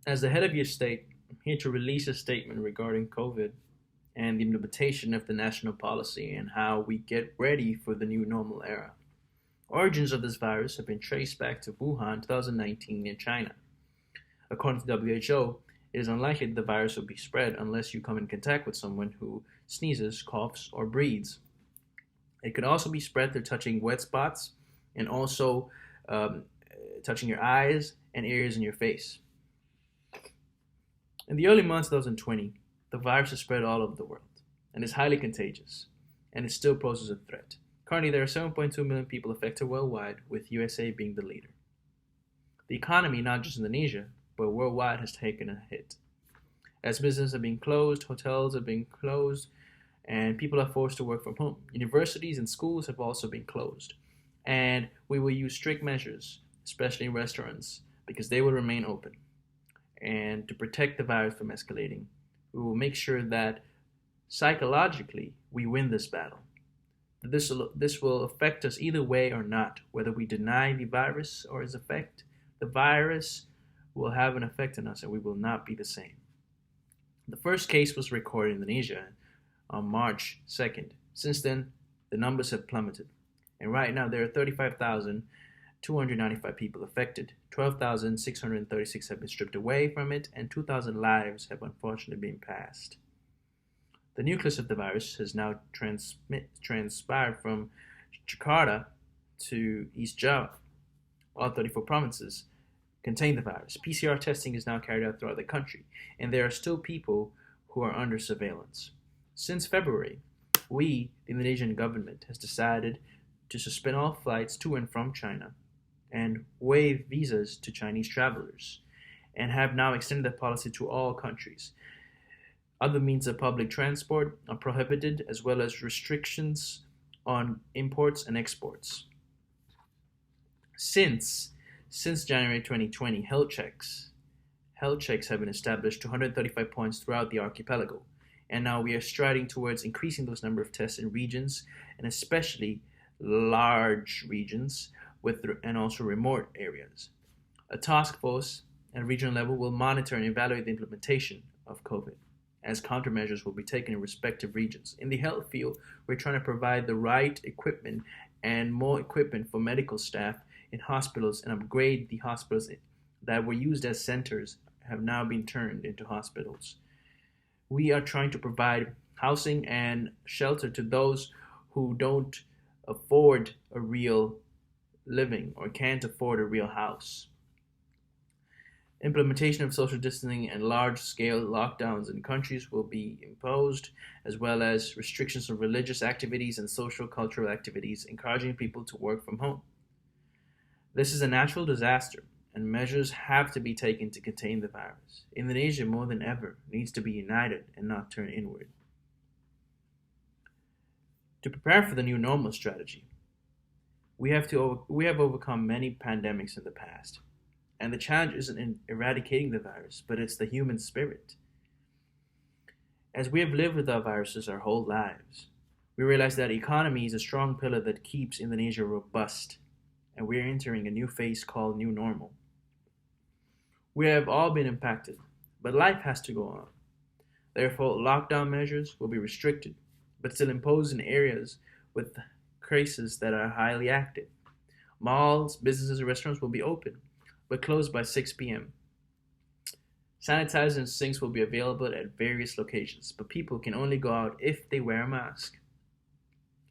As the head of your state, I'm here to release a statement regarding COVID and the implementation of the national policy and how we get ready for the new normal era. Origins of this virus have been traced back to Wuhan 2019 in China. According to WHO, it is unlikely that the virus will be spread unless you come in contact with someone who sneezes, coughs, or breathes. It could also be spread through touching wet spots and also um, touching your eyes and ears and your face. In the early months of 2020, the virus has spread all over the world and is highly contagious, and it still poses a threat. Currently, there are 7.2 million people affected worldwide, with USA being the leader. The economy, not just Indonesia, but worldwide, has taken a hit. As businesses are being closed, hotels are being closed, and people are forced to work from home. Universities and schools have also been closed, and we will use strict measures, especially in restaurants, because they will remain open. And to protect the virus from escalating, we will make sure that psychologically we win this battle. This will affect us either way or not, whether we deny the virus or its effect. The virus will have an effect on us and we will not be the same. The first case was recorded in Indonesia on March 2nd. Since then, the numbers have plummeted. And right now, there are 35,295 people affected. 12,636 have been stripped away from it, and 2,000 lives have unfortunately been passed. The nucleus of the virus has now transpired from Jakarta to East Java. All 34 provinces contain the virus. PCR testing is now carried out throughout the country, and there are still people who are under surveillance. Since February, the Indonesian government, has decided to suspend all flights to and from China and waive visas to Chinese travelers, and have now extended that policy to all countries. Other means of public transport are prohibited, as well as restrictions on imports and exports. Since January 2020, health checks have been established to 135 points throughout the archipelago, and now we are striding towards increasing those number of tests in regions, and especially large regions and also remote areas. A task force at regional level will monitor and evaluate the implementation of COVID, as countermeasures will be taken in respective regions. In the health field, we're trying to provide the right equipment and more equipment for medical staff in hospitals, and upgrade the hospitals that were used as centers have now been turned into hospitals. We are trying to provide housing and shelter to those who don't afford a real living or can't afford a real house. Implementation of social distancing and large-scale lockdowns in countries will be imposed, as well as restrictions on religious activities and social cultural activities, encouraging people to work from home. This is a natural disaster, and measures have to be taken to contain the virus. Indonesia, more than ever, needs to be united and not turn inward. To prepare for the new normal strategy, we have overcome many pandemics in the past. And the challenge isn't in eradicating the virus, but it's the human spirit. As we have lived with our viruses our whole lives, we realize that economy is a strong pillar that keeps Indonesia robust, and we are entering a new phase called new normal. We have all been impacted, but life has to go on. Therefore, lockdown measures will be restricted, but still imposed in areas with cases that are highly active. Malls, businesses, and restaurants will be open, but closed by 6 p.m. Sanitizers and sinks will be available at various locations, but people can only go out if they wear a mask.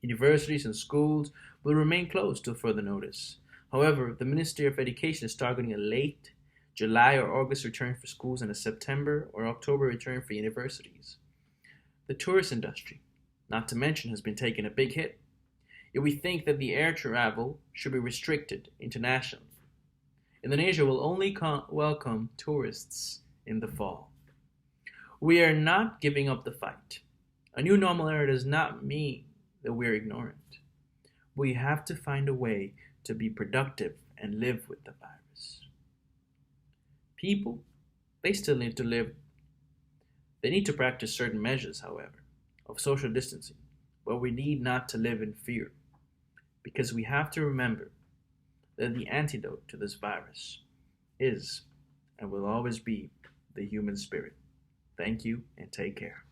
Universities and schools will remain closed till further notice. However, the Ministry of Education is targeting a late July or August return for schools and a September or October return for universities. The tourist industry, not to mention, has been taking a big hit. Yet we think that the air travel should be restricted internationally. Indonesia will only welcome tourists in the fall. We are not giving up the fight. A new normal era does not mean that we're ignorant. We have to find a way to be productive and live with the virus. People, they still need to live. They need to practice certain measures, however, of social distancing, but we need not to live in fear, because we have to remember that the antidote to this virus is and will always be the human spirit. Thank you and take care.